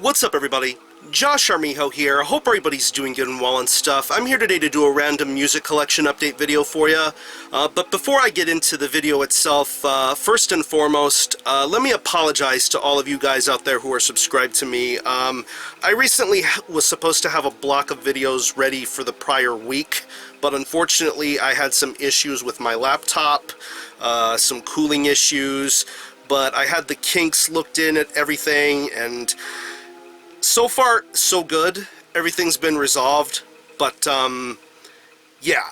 What's up, everybody? Josh Armijo here. I hope everybody's doing good and well and stuff. I'm here today to do a random music collection update video for you. But before I get into the video itself, first and foremost, let me apologize to all of you guys out there who are subscribed to me. I recently was supposed to have a block of videos ready for the prior week, but unfortunately I had some issues with my laptop, some cooling issues, but I had the kinks looked in at everything, and so far, so good. Everything's been resolved, but yeah.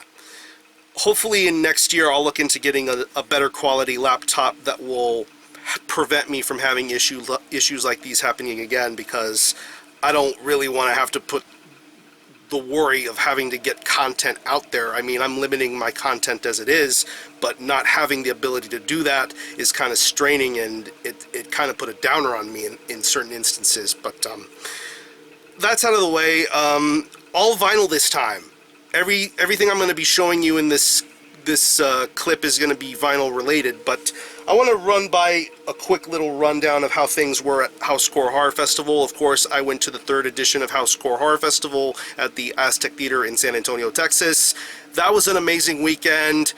Hopefully in next year I'll look into getting a better quality laptop that will prevent me from having issues like these happening again, because I don't really want to have to put the worry of having to get content out there. I mean, I'm limiting my content as it is, but not having the ability to do that is kind of straining, and it kind of put a downer on me in certain instances. But that's out of the way. All vinyl this time. Everything I'm going to be showing you in this clip is going to be vinyl related, but I want to run by a quick little rundown of how things were at Housecore Horror Festival. Of course, I went to the 3rd edition of Housecore Horror Festival at the Aztec Theater in San Antonio, Texas. That was an amazing weekend.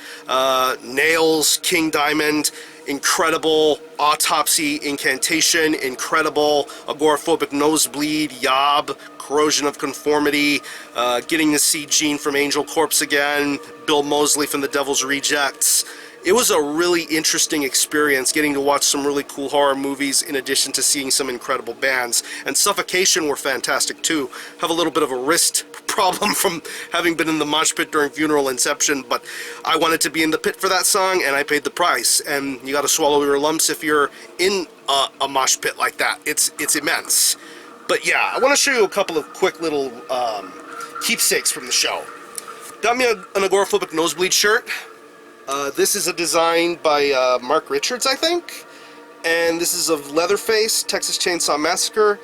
Nails, King Diamond, incredible. Autopsy, Incantation, incredible. Agoraphobic Nosebleed, Yob, Corrosion of Conformity, getting to see Gene from Angel Corpse again, Bill Moseley from The Devil's Rejects. It was a really interesting experience getting to watch some really cool horror movies in addition to seeing some incredible bands. And Suffocation were fantastic too. Have a little bit of a wrist problem from having been in the mosh pit during Funeral Inception, but I wanted to be in the pit for that song and I paid the price. And you gotta swallow your lumps if you're in a mosh pit like that. It's immense. But yeah, I want to show you a couple of quick little keepsakes from the show. Got me an Agoraphobic Nosebleed shirt. This is a design by Mark Richards, I think, and this is of Leatherface, Texas Chainsaw Massacre,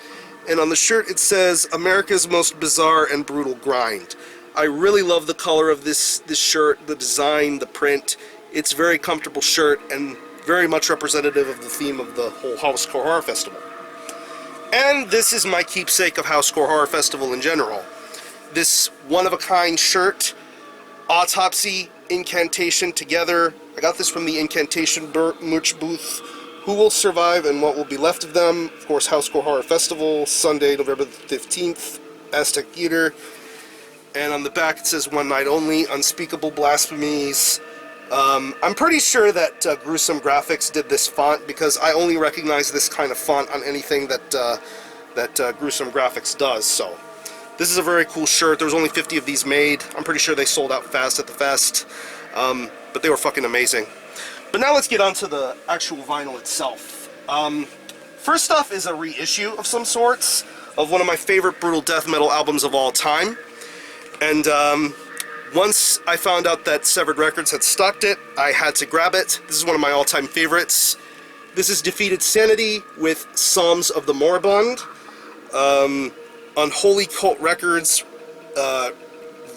and on the shirt it says, America's Most Bizarre and Brutal Grind. I really love the color of this shirt, the design, the print. It's a very comfortable shirt and very much representative of the theme of the whole Housecore Horror Festival. And this is my keepsake of Housecore Horror Festival in general. This one-of-a-kind shirt, Autopsy, Incantation together. I got this from the Incantation merch booth. Who Will Survive and What Will Be Left of Them? Of course, Housecore Horror Festival, Sunday, November 15th, Aztec Theater. And on the back it says One Night Only, Unspeakable Blasphemies. I'm pretty sure that Gruesome Graphics did this font, because I only recognize this kind of font on anything that Gruesome Graphics does. So this is a very cool shirt. There was only 50 of these made. I'm pretty sure they sold out fast at the fest. But they were fucking amazing. But now let's get on to the actual vinyl itself. First off is a reissue of some sorts of one of my favorite brutal death metal albums of all time. And once I found out that Severed Records had stocked it, I had to grab it. This is one of my all-time favorites. This is Defeated Sanity with Psalms of the Moribund. On Holy Cult Records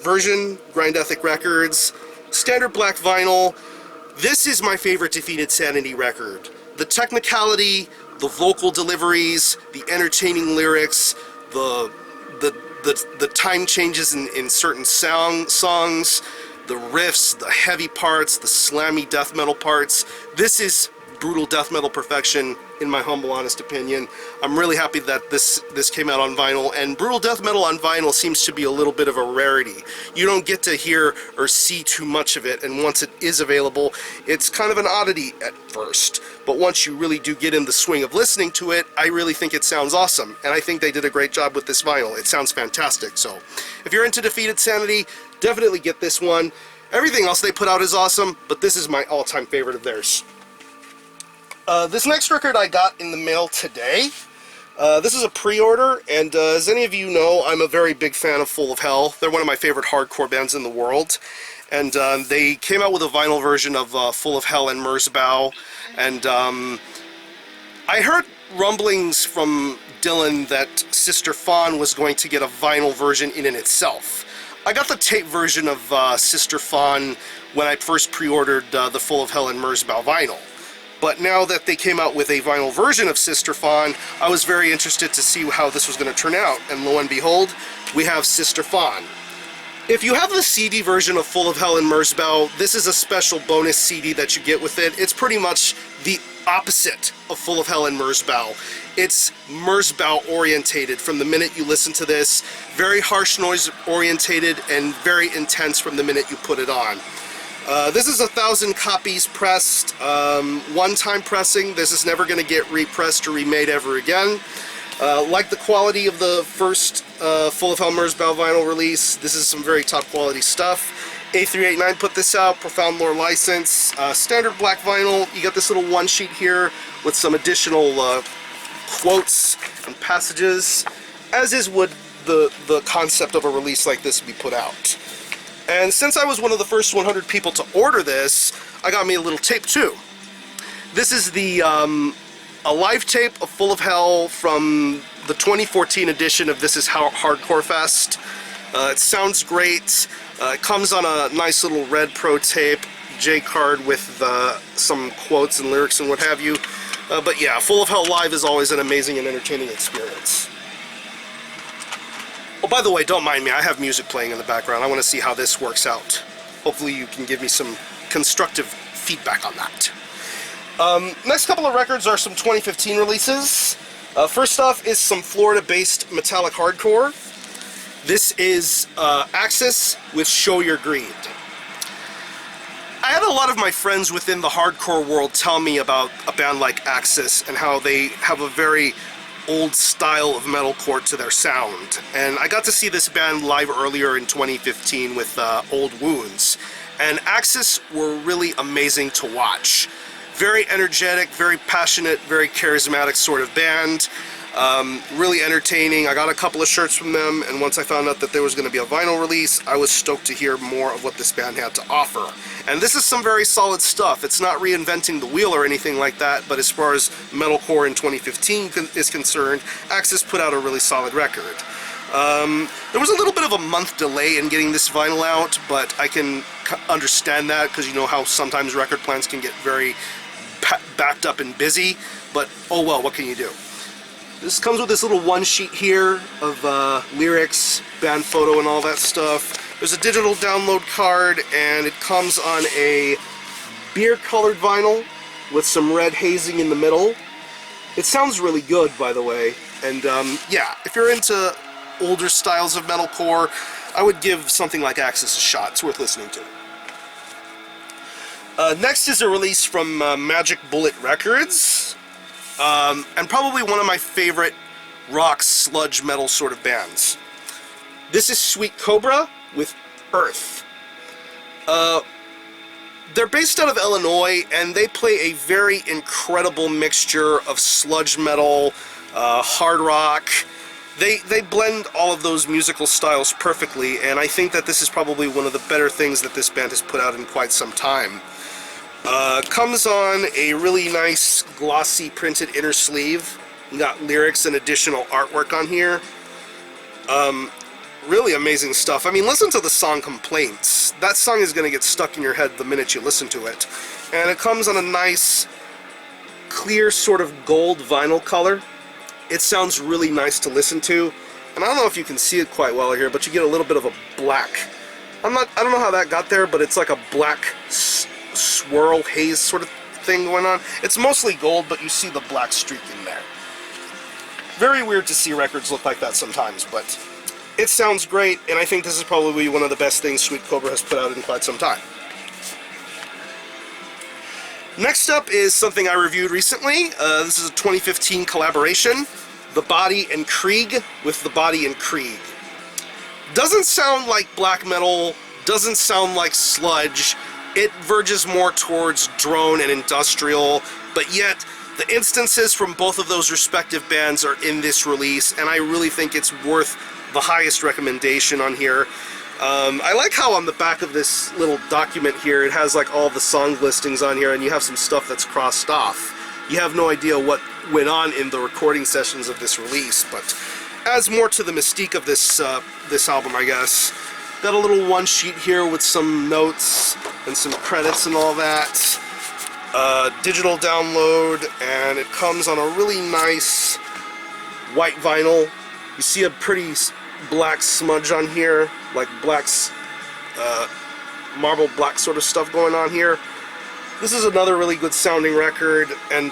version, Grind Ethic Records, standard black vinyl. This is my favorite Defeated Sanity record. The technicality, the vocal deliveries, the entertaining lyrics, the time changes in certain songs, the riffs, the heavy parts, the slammy death metal parts. This is brutal death metal perfection, in my humble honest opinion. I'm really happy that this came out on vinyl, and brutal death metal on vinyl seems to be a little bit of a rarity. You don't get to hear or see too much of it, and once it is available, it's kind of an oddity at first. But once you really do get in the swing of listening to it, I really think it sounds awesome, and I think they did a great job with this vinyl. It sounds fantastic. So if you're into Defeated Sanity, definitely get this one. Everything else they put out is awesome, but this is my all-time favorite of theirs. This next record I got in the mail today. This is a pre-order, and as any of you know, I'm a very big fan of Full of Hell. They're one of my favorite hardcore bands in the world, and they came out with a vinyl version of Full of Hell and Merzbow, and I heard rumblings from Dylan that Sister Fawn was going to get a vinyl version in itself. I got the tape version of Sister Fawn when I first pre-ordered the Full of Hell and Merzbow vinyl. But now that they came out with a vinyl version of Sister Fawn, I was very interested to see how this was going to turn out. And lo and behold, we have Sister Fawn. If you have the CD version of Full of Hell and Merzbow, this is a special bonus CD that you get with it. It's pretty much the opposite of Full of Hell and Merzbow. It's Merzbow orientated from the minute you listen to this. Very harsh noise orientated and very intense from the minute you put it on. This is 1,000 copies pressed, one-time pressing. This is never going to get repressed or remade ever again. Like the quality of the first Full of Hell Merzbow vinyl release, this is some very top quality stuff. A389 put this out, Profound Lore license, standard black vinyl. You got this little one sheet here with some additional quotes and passages, as is would the concept of a release like this be put out. And since I was one of the first 100 people to order this, I got me a little tape too. This is the a live tape of Full of Hell from the 2014 edition of This Is Housecore Fest. It sounds great. It comes on a nice little red pro tape, J-card with some quotes and lyrics and what have you. But yeah, Full of Hell live is always an amazing and entertaining experience. Oh, by the way, don't mind me, I have music playing in the background. I want to see how this works out. Hopefully you can give me some constructive feedback on that. Next couple of records are some 2015 releases. First off is some Florida-based metallic hardcore. This is Axis with Show Your Greed. I had a lot of my friends within the hardcore world tell me about a band like Axis and how they have a very old style of metalcore to their sound. And I got to see this band live earlier in 2015 with Old Wounds. And Axis were really amazing to watch. Very energetic, very passionate, very charismatic sort of band. Really entertaining. I got a couple of shirts from them, and once I found out that there was going to be a vinyl release, I was stoked to hear more of what this band had to offer. And this is some very solid stuff. It's not reinventing the wheel or anything like that, but as far as metalcore in 2015 is concerned, Axis put out a really solid record. There was a little bit of a month delay in getting this vinyl out, but I can understand that because you know how sometimes record plants can get very backed up and busy, but oh well, what can you do? This comes with this little one sheet here of lyrics, band photo, and all that stuff. There's a digital download card, and it comes on a beer-colored vinyl with some red hazing in the middle. It sounds really good, by the way, and yeah, if you're into older styles of metalcore, I would give something like Axis a shot. It's worth listening to. Next is a release from Magic Bullet Records, and probably one of my favorite rock sludge metal sort of bands. This is Sweet Cobra with Earth. They're based out of Illinois, and they play a very incredible mixture of sludge metal, hard rock. They blend all of those musical styles perfectly, and I think that this is probably one of the better things that this band has put out in quite some time. Comes on a really nice glossy printed inner sleeve. You got lyrics and additional artwork on here. Really amazing stuff. I mean, listen to the song Complaints. That song is going to get stuck in your head the minute you listen to it. And it comes on a nice, clear sort of gold vinyl color. It sounds really nice to listen to. And I don't know if you can see it quite well here, but you get a little bit of a black. I don't know how that got there, but it's like a black swirl haze sort of thing going on. It's mostly gold, but you see the black streak in there. Very weird to see records look like that sometimes, but it sounds great, and I think this is probably one of the best things Sweet Cobra has put out in quite some time. Next up is something I reviewed recently. This is a 2015 collaboration, The Body and Krieg with The Body and Krieg. Doesn't sound like black metal, doesn't sound like sludge. It verges more towards drone and industrial, but yet the instances from both of those respective bands are in this release, and I really think it's worth the highest recommendation on here. I like how on the back of this little document here it has like all the song listings on here, and you have some stuff that's crossed off. You have no idea what went on in the recording sessions of this release, but adds more to the mystique of this album, I guess. Got a little one sheet here with some notes and some credits and all that. digital download, and it comes on a really nice white vinyl. You see a pretty black smudge on here, like marble black sort of stuff going on here. This is another really good sounding record, and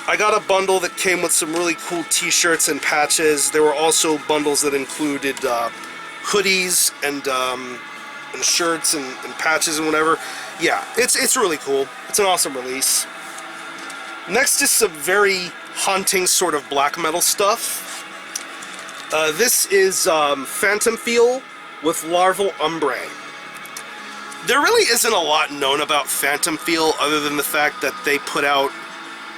I got a bundle that came with some really cool t-shirts and patches. There were also bundles that included hoodies and shirts and patches and whatever. Yeah, it's really cool. It's an awesome release. Next is some very haunting sort of black metal stuff. This is Phantom Feel with Larval Umbre. There really isn't a lot known about Phantom Feel other than the fact that they put out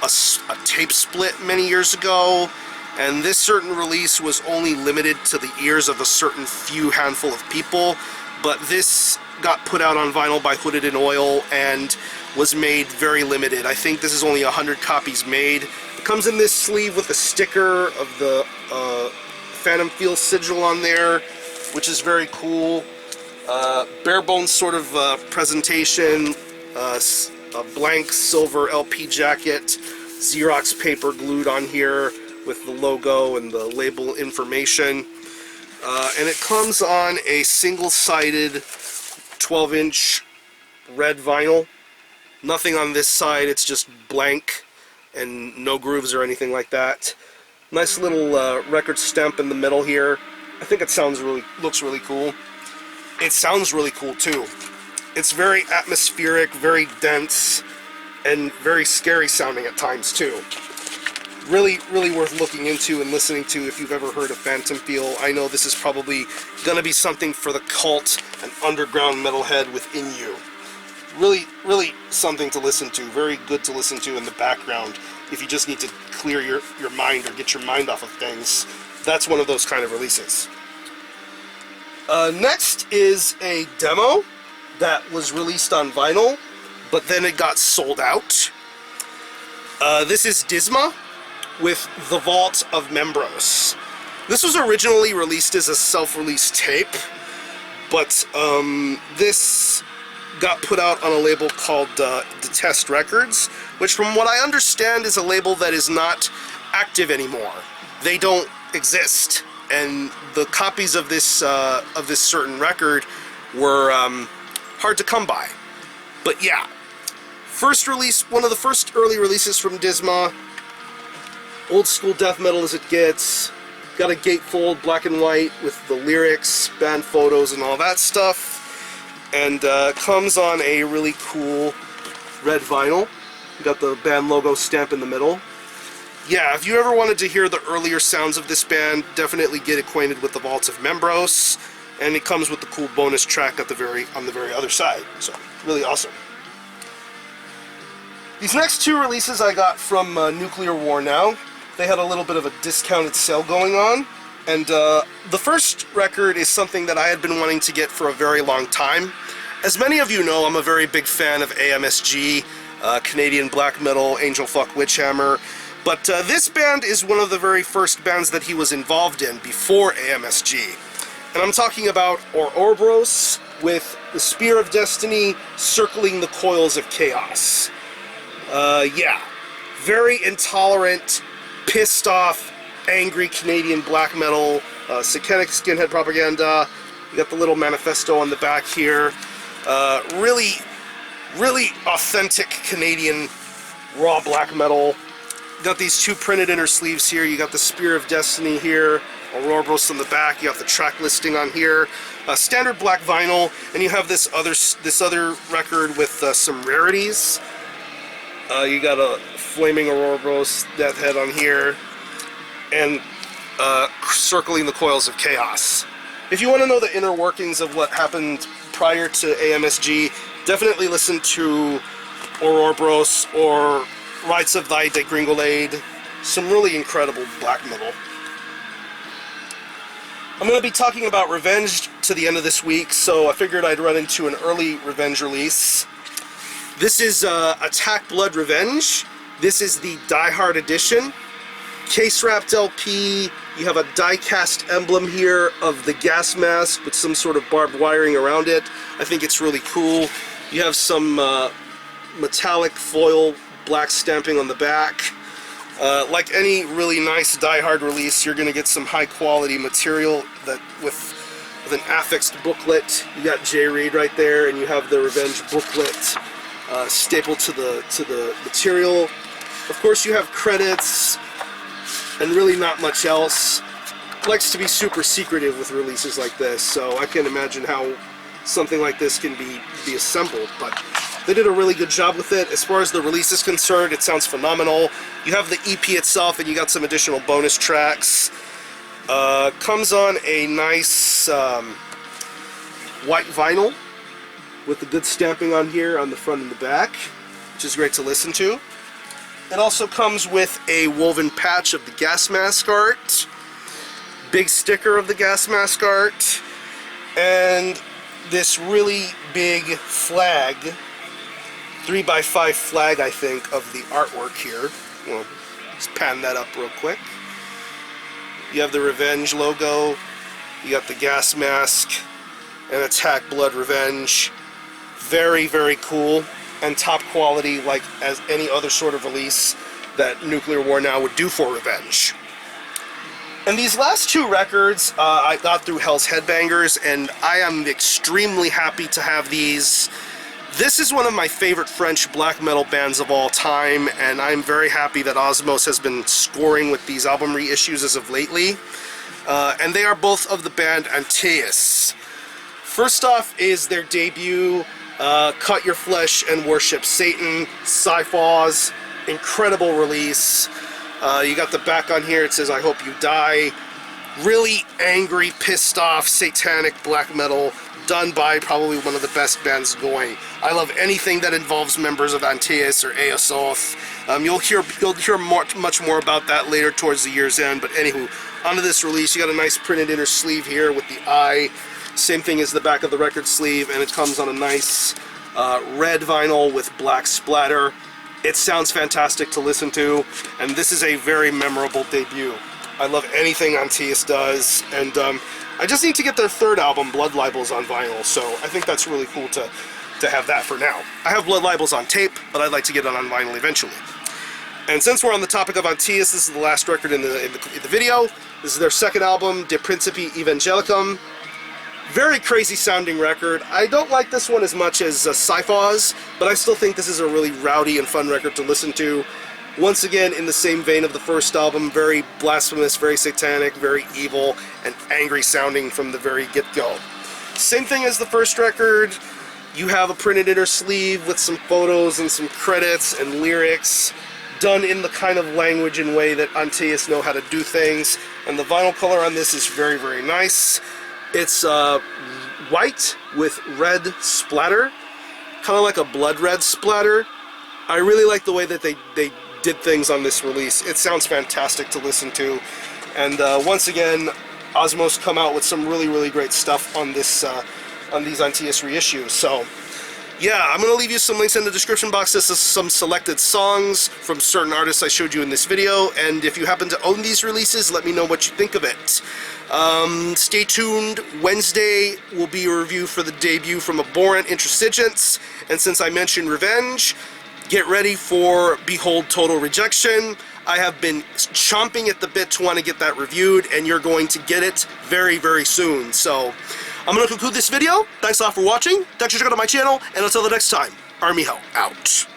a tape split many years ago, and this certain release was only limited to the ears of a certain few handful of people, but this got put out on vinyl by Hooded in Oil and was made very limited. I think this is only 100 copies made. It comes in this sleeve with a sticker of the Phantom Feel sigil on there, which is very cool. Bare bones sort of presentation, a blank silver LP jacket, Xerox paper glued on here with the logo and the label information. And it comes on a single-sided 12-inch red vinyl. Nothing on this side, it's just blank and no grooves or anything like that. Nice little record stamp in the middle here. I think it looks really cool. It sounds really cool too. It's very atmospheric, very dense, and very scary sounding at times too. Really, really worth looking into and listening to if you've ever heard of Phantom Feel. I know this is probably going to be something for the cult and underground metalhead within you. Really, really something to listen to. Very good to listen to in the background if you just need to clear your mind or get your mind off of things. That's one of those kind of releases. Next is a demo that was released on vinyl, but then it got sold out. This is Disma with The Vault of ThemBros. This was originally released as a self-release tape, but this got put out on a label called Detest Records, which from what I understand is a label that is not active anymore. They don't exist, and the copies of this certain record were hard to come by. But yeah, first release, one of the first early releases from Disma. Old school death metal as it gets. Got a gatefold, black and white, with the lyrics, band photos, and all that stuff. And comes on a really cool red vinyl. Got the band logo stamp in the middle. Yeah, if you ever wanted to hear the earlier sounds of this band, definitely get acquainted with The Vault of ThemBros. And it comes with the cool bonus track on the very other side. So, really awesome. These next two releases I got from Nuclear War Now. They had a little bit of a discounted sale going on. And the first record is something that I had been wanting to get for a very long time. As many of you know, I'm a very big fan of AMSG, Canadian black metal, Angel Fuck Witchhammer. But this band is one of the very first bands that he was involved in before AMSG. And I'm talking about OUROBOROS with the Spear of Destiny circling the coils of chaos. Yeah, very intolerant, pissed off, angry Canadian black metal, satanic skinhead propaganda. You got the little manifesto on the back here. Really, really authentic Canadian raw black metal. You got these two printed inner sleeves here. You got the Spear of Destiny here, OUROBOROS on the back. You have the track listing on here. Standard black vinyl, and you have this other record with some rarities. You got a flaming OUROBOROS death head on here, and circling the coils of chaos. If you want to know the inner workings of what happened prior to AMSG, definitely listen to OUROBOROS or Rites of Thy Degringolade. Some really incredible black metal. I'm going to be talking about Revenge to the end of this week, so I figured I'd run into an early Revenge release. This is Attack Blood Revenge. This is the Die Hard edition. Case-wrapped LP. You have a die-cast emblem here of the gas mask with some sort of barbed wiring around it. I think it's really cool. You have some metallic foil black stamping on the back. Like any really nice die-hard release, you're going to get some high-quality material that with an affixed booklet. You got J. Reed right there, and you have the Revenge booklet stapled to the material. Of course, you have credits, and really not much else. Likes to be super secretive with releases like this, so I can't imagine how something like this can be assembled, but they did a really good job with it. As far as the release is concerned, it sounds phenomenal. You have the EP itself, and you got some additional bonus tracks. Comes on a nice white vinyl with the good stamping on here on the front and the back, which is great to listen to. It also comes with a woven patch of the gas mask art, big sticker of the gas mask art, and this really big flag, 3x5 flag, I think, of the artwork here. Well, just pan that up real quick. You have the Revenge logo, you got the gas mask, and Attack Blood Revenge. Very, very cool, and top quality, like as any other sort of release that Nuclear War Now would do for Revenge. And these last two records I got through Hell's Headbangers, and I am extremely happy to have these. This is one of my favorite French black metal bands of all time, and I'm very happy that Osmos has been scoring with these album reissues as of lately. And they are both of the band ANTAEUS. First off is their debut, Cut Your Flesh and Worship Satan, Sci-Faw's, incredible release. You got the back on here, it says I Hope You Die. Really angry, pissed off, satanic black metal, done by probably one of the best bands going. I love anything that involves members of ANTAEUS or ASOth. You'll hear much more about that later towards the year's end, but anywho, onto this release. You got a nice printed inner sleeve here with the eye. Same thing as the back of the record sleeve, and it comes on a nice red vinyl with black splatter. It sounds fantastic to listen to, and this is a very memorable debut. I love anything ANTAEUS does, and I just need to get their third album, Blood Libels, on vinyl, so I think that's really cool to have that for now. I have Blood Libels on tape, but I'd like to get it on vinyl eventually. And since we're on the topic of ANTAEUS, this is the last record in the video. This is their second album, De Principi Evangelicum. Very crazy sounding record. I don't like this one as much as Sci-Faw's, but I still think this is a really rowdy and fun record to listen to. Once again, in the same vein of the first album, very blasphemous, very satanic, very evil, and angry sounding from the very get-go. Same thing as the first record. You have a printed inner sleeve with some photos and some credits and lyrics, done in the kind of language and way that ANTAEUS know how to do things. And the vinyl color on this is very, very nice. It's white with red splatter, kind of like a blood red splatter. I really like the way that they did things on this release. It sounds fantastic to listen to. And once again, Osmos come out with some really, really great stuff on this on these ANTAEUS reissues. So yeah, I'm going to leave you some links in the description box. This is some selected songs from certain artists I showed you in this video, and if you happen to own these releases, let me know what you think of it. Stay tuned. Wednesday will be a review for the debut from Abhorrent Intransigence, and since I mentioned Revenge, get ready for Behold Total Rejection. I have been chomping at the bit to want to get that reviewed, and you're going to get it very, very soon. So I'm going to conclude this video. Thanks a lot for watching. Thanks for checking out my channel, and until the next time, Army Hell out.